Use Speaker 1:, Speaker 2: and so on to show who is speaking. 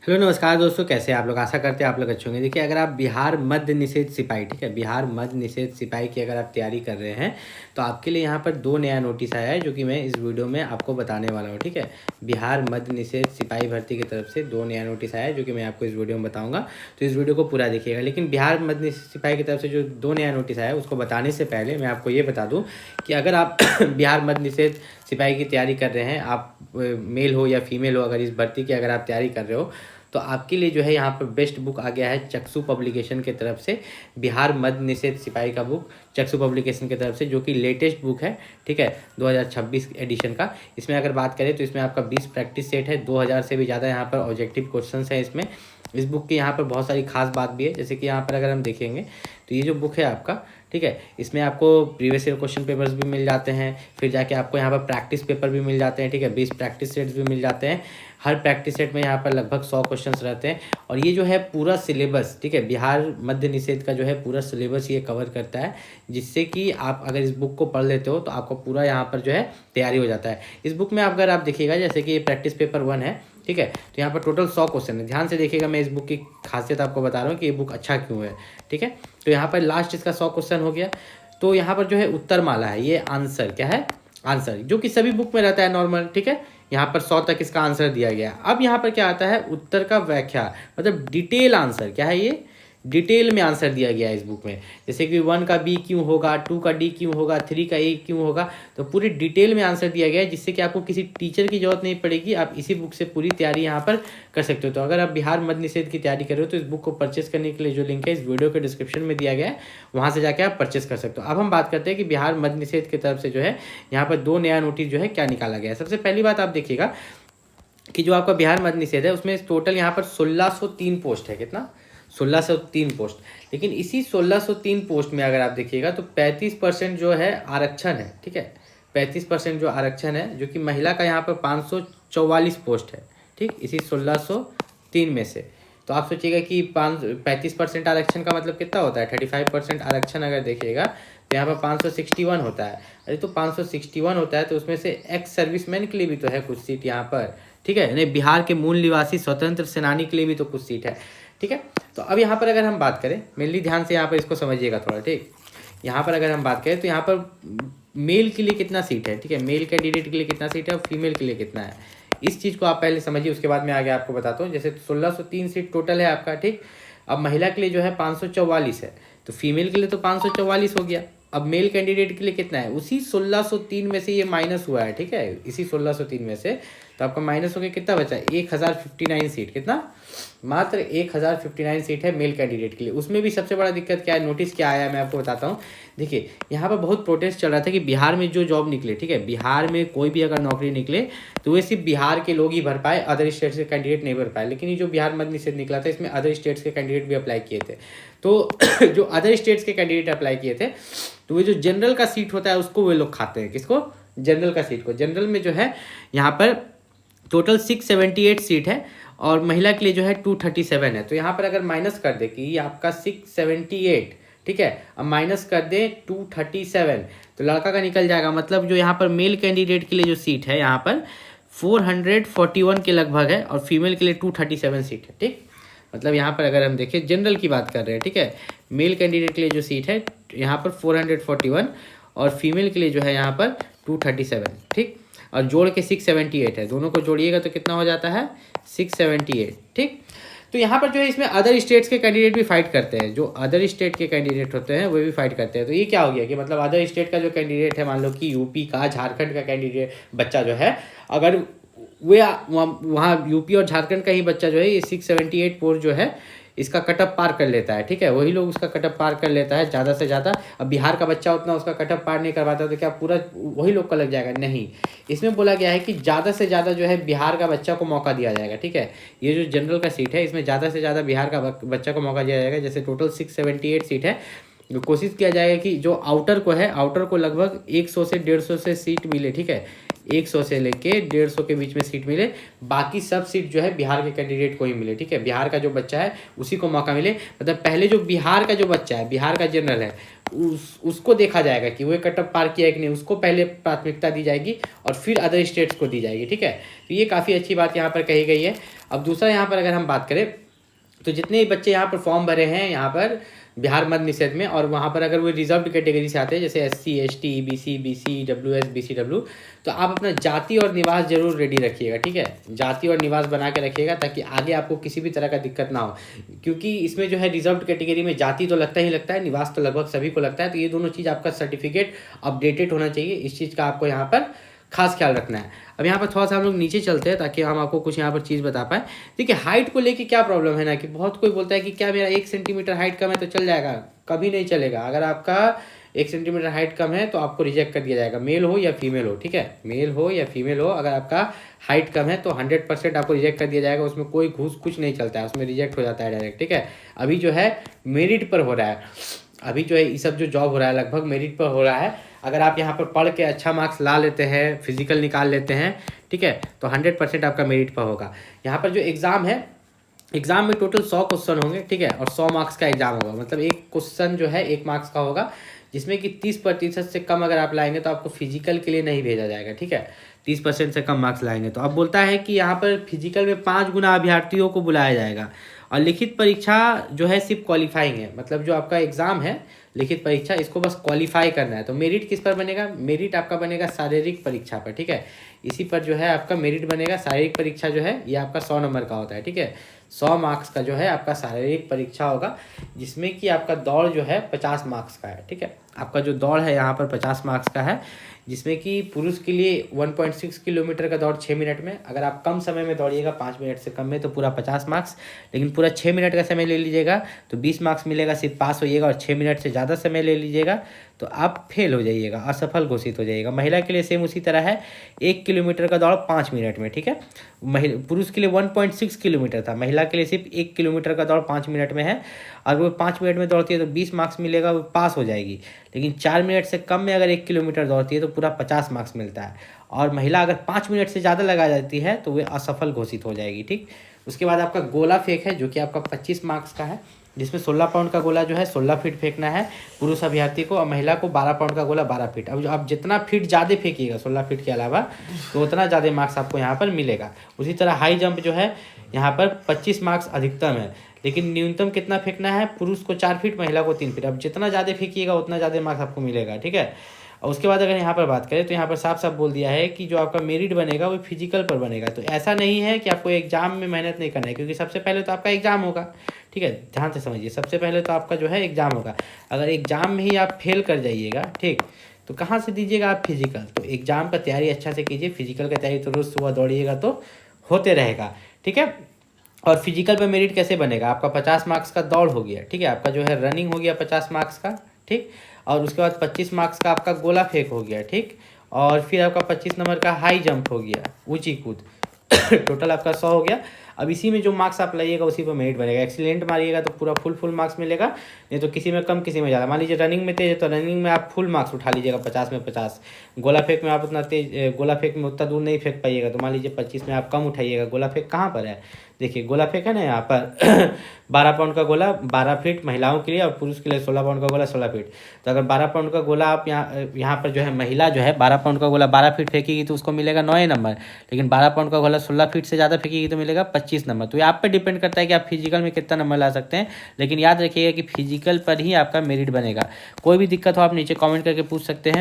Speaker 1: Hello नमस्कार दोस्तों, कैसे हैं आप लोग। आशा करते हैं आप लोग अच्छे होंगे। देखिए, अगर आप बिहार मद्य निषेध सिपाही, ठीक है, बिहार मद्य निषेध सिपाही की अगर आप तैयारी कर रहे हैं तो आपके लिए यहाँ पर दो नया नोटिस आया है जो कि मैं इस वीडियो में आपको बताने वाला हूँ। ठीक है, बिहार मद्य निषेध सिपाही भर्ती की तरफ से दो नया नोटिस आया है जो कि मैं आपको इस वीडियो में बताऊँगा, तो इस वीडियो को पूरा देखिएगा। लेकिन बिहार मद्य निषेध सिपाही की तरफ से जो दो नया नोटिस आया है उसको बताने से पहले मैं आपको ये बता दूँ कि अगर आप बिहार मद्य निषेध सिपाही की तैयारी कर रहे हैं, आप मेल हो या फीमेल हो, अगर इस भर्ती की अगर आप तैयारी कर रहे हो तो आपके लिए जो है यहाँ पर बेस्ट बुक आ गया है चक्षु पब्लिकेशन की तरफ से। बिहार मद्य निषेध सिपाही का बुक चक्षु पब्लिकेशन की तरफ से, जो कि लेटेस्ट बुक है, ठीक है, 2026 एडिशन का। इसमें अगर बात करें तो इसमें आपका 20 प्रैक्टिस सेट है, 2000 से भी ज़्यादा यहाँ पर ऑब्जेक्टिव क्वेश्चंस हैं इसमें। इस बुक की यहाँ पर बहुत सारी खास बात भी है, जैसे कि यहाँ पर अगर हम देखेंगे तो ये जो बुक है आपका, ठीक है, इसमें आपको प्रीवियस ईयर क्वेश्चन पेपर्स भी मिल जाते हैं, फिर जाके आपको यहाँ पर प्रैक्टिस पेपर भी मिल जाते हैं, ठीक है, 20 प्रैक्टिस सेट्स भी मिल जाते हैं। हर प्रैक्टिस सेट में यहाँ पर लगभग 100 क्वेश्चंस रहते हैं। और ये जो है पूरा सिलेबस, ठीक है, बिहार मद्य निषेध का जो है पूरा सिलेबस ये कवर करता है, जिससे कि आप अगर इस बुक को पढ़ लेते हो तो आपको पूरा यहाँ पर जो है तैयारी हो जाता है। इस बुक में अगर आप देखिएगा, जैसे कि ये प्रैक्टिस पेपर 1 है, ठीक है, तो यहाँ पर टोटल 100 क्वेश्चन है। ध्यान से देखिएगा, मैं इस बुक की खासियत आपको बता रहा हूँ कि ये बुक अच्छा क्यों है, ठीक है। तो यहाँ पर लास्ट इसका 100 क्वेश्चन हो गया। तो यहाँ पर जो है उत्तर माला है, ये आंसर क्या है, आंसर, जो कि सभी बुक में रहता है नॉर्मल, ठीक है। यहाँ पर 100 तक इसका आंसर दिया गया। अब यहाँ पर क्या आता है, उत्तर का व्याख्या, मतलब डिटेल आंसर क्या है, ये डिटेल में आंसर दिया गया है इस बुक में। जैसे कि 1 का बी क्यों होगा, 2 का डी क्यों होगा, 3 का ए क्यों होगा, तो पूरी डिटेल में आंसर दिया गया है, जिससे कि आपको किसी टीचर की जरूरत नहीं पड़ेगी। आप इसी बुक से पूरी तैयारी यहाँ पर कर सकते हो। तो अगर आप बिहार मद्य निषेध की तैयारी कर रहे हो तो इस बुक को परचेस करने के लिए जो लिंक है इस वीडियो के डिस्क्रिप्शन में दिया गया है, वहाँ से जाकर आप परचेस कर सकते हो। अब हम बात करते हैं कि बिहार मद्य निषेध की तरफ से जो है यहाँ पर दो नया नोटिस जो है क्या निकाला गया है। सबसे पहली बात आप देखिएगा कि जो आपका बिहार मद्य निषेध है उसमें टोटल यहाँ पर 1603 पोस्ट है। कितना, 1603 पोस्ट। लेकिन इसी 1603 पोस्ट में अगर आप देखिएगा तो 35% जो है आरक्षण है, ठीक है, 35% जो आरक्षण है, जो कि महिला का यहाँ पर 544 पोस्ट है, ठीक, इसी 1603 में से। तो आप सोचिएगा कि 35% आरक्षण का मतलब कितना होता है, 35% आरक्षण अगर देखिएगा तो यहाँ पर 561 होता है। अरे तो 561 होता है तो उसमें से एक्स सर्विसमैन के लिए भी तो है कुछ सीट यहाँ पर, ठीक है, नहीं, बिहार के मूल निवासी स्वतंत्र सेनानी के लिए भी तो कुछ सीट है, ठीक है। तो अब यहाँ पर अगर हम बात करें, मेनली ध्यान से यहाँ पर इसको समझिएगा थोड़ा, ठीक। यहाँ पर अगर हम बात करें तो यहाँ पर मेल के लिए कितना सीट है, ठीक है, मेल कैंडिडेट के लिए कितना सीट है और फीमेल के लिए कितना है, इस चीज़ को आप पहले समझिए, उसके बाद मैं आगे आपको बताता हूँ। जैसे 1603 सीट टोटल है आपका, ठीक। अब महिला के लिए जो है 544 है, तो फीमेल के लिए तो 544 हो गया। अब मेल कैंडिडेट के लिए कितना है, उसी 1603 में से ये माइनस हुआ है, ठीक है, इसी 1603 में से, तो आपका माइनस हो गया, कितना बचा, 1059 सीट। कितना, मात्र 1059 सीट है मेल कैंडिडेट के लिए। उसमें भी सबसे बड़ा दिक्कत क्या है, नोटिस क्या आया है, मैं आपको बताता हूँ। देखिए, यहाँ पर बहुत प्रोटेस्ट चल रहा था कि बिहार में जो जॉब निकले, ठीक है, बिहार में कोई भी अगर नौकरी निकले तो वे सिर्फ बिहार के लोग ही भर पाए, अदर स्टेट्स के कैंडिडेट नहीं भर पाए। लेकिन ये जो बिहार मद्य निषेध निकला था इसमें अदर स्टेट्स के कैंडिडेट भी अप्लाई किए थे। तो जो अदर स्टेट्स के कैंडिडेट अप्लाई किए थे तो वो जो जनरल का सीट होता है उसको वे लोग खाते हैं। किसको, जनरल का सीट को। जनरल में जो है यहाँ पर टोटल 678 सीट है और महिला के लिए जो है 237 है। तो यहाँ पर अगर माइनस कर दे कि ये आपका 678, ठीक है, अब माइनस कर दे 237 तो लड़का का निकल जाएगा। मतलब जो यहाँ पर मेल कैंडिडेट के लिए जो सीट है यहाँ पर 441 के लगभग है और फीमेल के लिए 237 सीट है, ठीक। मतलब यहाँ पर अगर हम देखें, जनरल की बात कर रहे हैं, ठीक है, मेल कैंडिडेट के लिए जो सीट है यहाँ पर 441 और फीमेल के लिए जो है यहाँ पर 237, ठीक, और जोड़ के 678 है। दोनों को जोड़िएगा तो कितना हो जाता है, 678, ठीक। तो यहाँ पर जो है इसमें अदर स्टेट्स के कैंडिडेट भी फाइट करते हैं, जो अदर स्टेट के कैंडिडेट होते हैं वो भी फाइट करते हैं। तो ये क्या हो गया कि मतलब अदर स्टेट का जो कैंडिडेट है, मान लो कि यूपी का, झारखंड का कैंडिडेट बच्चा जो है, अगर वे वहाँ यूपी और झारखंड का ही बच्चा जो है ये 678 पोस्ट जो है इसका कटअप पार कर लेता है, ठीक है, वही लोग उसका कटअप पार कर लेता है ज़्यादा से ज़्यादा। अब बिहार का बच्चा उतना उसका कटअप पार नहीं करवाता तो क्या पूरा वही लोग का लग जाएगा, नहीं। इसमें बोला गया है कि ज़्यादा से ज़्यादा जो है बिहार का बच्चा को मौका दिया जाएगा, ठीक है। ये जो जनरल का सीट है इसमें ज़्यादा से ज़्यादा बिहार का बच्चा को मौका दिया जाएगा। जैसे टोटल 678 सीट है, कोशिश किया जाएगा कि जो आउटर को है, आउटर को लगभग 100 से 150 से सीट मिले, ठीक है, 100 से लेके 150 के बीच में सीट मिले, बाकी सब सीट जो है बिहार के कैंडिडेट को ही मिले, ठीक है। बिहार का जो बच्चा है उसी को मौका मिले, मतलब पहले जो बिहार का जो बच्चा है, बिहार का जनरल है, उसको देखा जाएगा कि वो कट ऑफ पार किया है कि नहीं, उसको पहले प्राथमिकता दी जाएगी और फिर अदर स्टेट्स को दी जाएगी, ठीक है। तो ये काफ़ी अच्छी बात यहाँ पर कही गई है। अब दूसरा यहाँ पर अगर हम बात करें तो जितने बच्चे यहाँ पर फॉर्म भरे हैं यहाँ पर बिहार मद्य निषेध में, और वहाँ पर अगर वो रिजर्व्ड कैटेगरी से आते हैं जैसे SC ST BC BC WS BCW, तो आप अपना जाति और निवास जरूर रेडी रखिएगा, ठीक है। जाति और निवास बना के रखिएगा ताकि आगे आपको किसी भी तरह का दिक्कत ना हो, क्योंकि इसमें जो है रिजर्व्ड कैटेगरी में जाति तो लगता ही लगता है, निवास तो लगभग सभी को लगता है। तो ये दोनों चीज़ आपका सर्टिफिकेट अपडेटेड होना चाहिए, इस चीज़ का आपको यहाँ पर खास ख्याल रखना है। अब यहाँ पर थोड़ा सा हम लोग नीचे चलते हैं ताकि हम आपको कुछ यहाँ पर चीज़ बता पाए। देखिए हाइट को लेके क्या प्रॉब्लम है ना, कि बहुत कोई बोलता है कि क्या मेरा 1 सेंटीमीटर हाइट कम है तो चल जाएगा, कभी नहीं चलेगा। अगर आपका 1 सेंटीमीटर हाइट कम है तो आपको रिजेक्ट कर दिया जाएगा, मेल हो या फीमेल हो, ठीक है। मेल हो या फीमेल हो, अगर आपका हाइट कम है तो 100% आपको रिजेक्ट कर दिया जाएगा, उसमें कोई घूस कुछ नहीं चलता है, उसमें रिजेक्ट हो जाता है डायरेक्ट, ठीक है। अभी जो है मेरिट पर हो रहा है, अभी जो है ये सब जो जॉब हो रहा है लगभग मेरिट पर हो रहा है। अगर आप यहाँ पर पढ़ के अच्छा मार्क्स ला लेते हैं, फिजिकल निकाल लेते हैं, ठीक है, तो 100% आपका मेरिट पर होगा। यहाँ पर जो एग्ज़ाम है, एग्ज़ाम में टोटल 100 क्वेश्चन होंगे, ठीक है, और 100 मार्क्स का एग्ज़ाम होगा, मतलब एक क्वेश्चन जो है 1 मार्क्स का होगा, जिसमें कि 30% से कम अगर आप लाएंगे तो आपको फिजिकल के लिए नहीं भेजा जाएगा, ठीक है। 30% से कम मार्क्स लाएंगे तो अब बोलता है कि यहाँ पर फिजिकल में 5 गुना अभ्यर्थियों को बुलाया जाएगा, और लिखित परीक्षा जो है सिर्फ क्वालिफाइंग है, मतलब जो आपका एग्ज़ाम है लिखित परीक्षा, इसको बस क्वालिफाई करना है। तो मेरिट किस पर बनेगा, मेरिट आपका बनेगा शारीरिक परीक्षा पर, ठीक है। इसी पर जो है आपका मेरिट बनेगा। शारीरिक परीक्षा जो है ये आपका 100 नंबर का होता है, ठीक है। 100 मार्क्स का जो है आपका शारीरिक परीक्षा होगा, जिसमें कि आपका दौड़ जो है 50 मार्क्स का है, ठीक है। आपका जो दौड़ है यहाँ पर 50 मार्क्स का है, जिसमें कि पुरुष के लिए 1.6 किलोमीटर का दौड़ 6 मिनट में, अगर आप कम समय में दौड़िएगा 5 मिनट से कम में तो पूरा 50 मार्क्स, लेकिन पूरा 6 मिनट का समय ले लीजिएगा तो 20 मार्क्स मिलेगा, सिर्फ पास होइएगा। और 6 मिनट से ज़्यादा समय ले लीजिएगा तो आप फेल हो जाइएगा, असफल घोषित हो जाइएगा। महिला के लिए सेम उसी तरह है, 1 किलोमीटर का दौड़ 5 मिनट में, ठीक है। पुरुष के लिए 1.6 किलोमीटर था, महिला के लिए सिर्फ 1 किलोमीटर का दौड़ 5 मिनट में है। अगर वो 5 मिनट में दौड़ती है तो 20 मार्क्स मिलेगा, वो पास हो जाएगी। लेकिन 4 मिनट से कम में अगर 1 किलोमीटर दौड़ती है तो पूरा 50 मार्क्स मिलता है। और महिला अगर 5 मिनट से ज़्यादा लगा जाती है तो वे असफल घोषित हो जाएगी, ठीक। उसके बाद आपका गोला फेंक है, जो कि आपका 25 मार्क्स का है, जिसमें 16 पाउंड का गोला जो है 16 फीट फेंकना है पुरुष अभ्यर्थी को, और महिला को 12 पाउंड का गोला 12 फीट। अब आप जितना फीट ज़्यादा फेंकिएगा 16 फीट के अलावा, तो उतना ज़्यादा मार्क्स आपको यहाँ पर मिलेगा। उसी तरह हाई जंप जो है यहाँ पर 25 मार्क्स अधिकतम है, लेकिन न्यूनतम कितना फेंकना है, पुरुष को 4 फीट, महिला को 3 फीट। अब जितना ज़्यादा फेंकिएगा उतना ज़्यादा मार्क्स आपको मिलेगा, ठीक है। और उसके बाद अगर यहाँ पर बात करें तो यहाँ पर साफ साफ बोल दिया है कि जो आपका मेरिट बनेगा वो फिजिकल पर बनेगा। तो ऐसा नहीं है कि आपको एग्जाम में मेहनत नहीं करना है, क्योंकि सबसे पहले तो आपका एग्जाम होगा, ठीक है, ध्यान से समझिए। सबसे पहले तो आपका जो है एग्जाम होगा, अगर एग्जाम में ही आप फेल कर जाइएगा, ठीक, तो कहाँ से दीजिएगा आप फिजिकल। तो एग्जाम का तैयारी अच्छा से कीजिए, फिजिकल का तैयारी तो रोज़ सुबह दौड़िएगा तो होते रहेगा, ठीक है। और फिजिकल पे मेरिट कैसे बनेगा, आपका 50 मार्क्स का दौड़ हो गया, ठीक है, आपका जो है रनिंग हो गया 50 मार्क्स का, ठीक, और उसके बाद 25 मार्क्स का आपका गोला फेंक हो गया, ठीक, और फिर आपका 25 नंबर का हाई जंप हो गया, ऊंची कूद टोटल आपका 100 हो गया। अब इसी में जो मार्क्स आप लाइएगा उसी पर मेरिट बनेगा। एक्सीलेंट मारिएगा तो पूरा फुल मार्क्स मिलेगा, नहीं तो किसी में कम किसी में ज़्यादा। मान लीजिए रनिंग में तेज है तो रनिंग में आप फुल मार्क्स उठा लीजिएगा 50 में 50। गोला फेंक में आप उतना तेज, गोला फेंक में उतना दूर नहीं फेंक पाइएगा तो मान लीजिए 25 में आप कम उठाइएगा। गोला फेंक कहाँ पर है, देखिए गोला फेंक है ना यहाँ पर 12 पाउंड का गोला 12 फीट महिलाओं के लिए, और पुरुष के लिए 16 पाउंड का गोला 16 फीट। तो अगर 12 पाउंड का गोला आप यहाँ पर जो है महिला जो है 12 पाउंड का गोला 12 फीट फेंकेगी तो उसको मिलेगा 9 नंबर, लेकिन 12 पाउंड का गोला 16 फीट से ज़्यादा फेंकेगी तो मिलेगा 25 नंबर। तो ये आप पर डिपेंड करता है कि आप फिजिकल में कितना नंबर ला सकते हैं, लेकिन याद रखिएगा कि फिजिकल पर ही आपका मेरिट बनेगा। कोई भी दिक्कत हो आप नीचे कॉमेंट करके पूछ सकते हैं।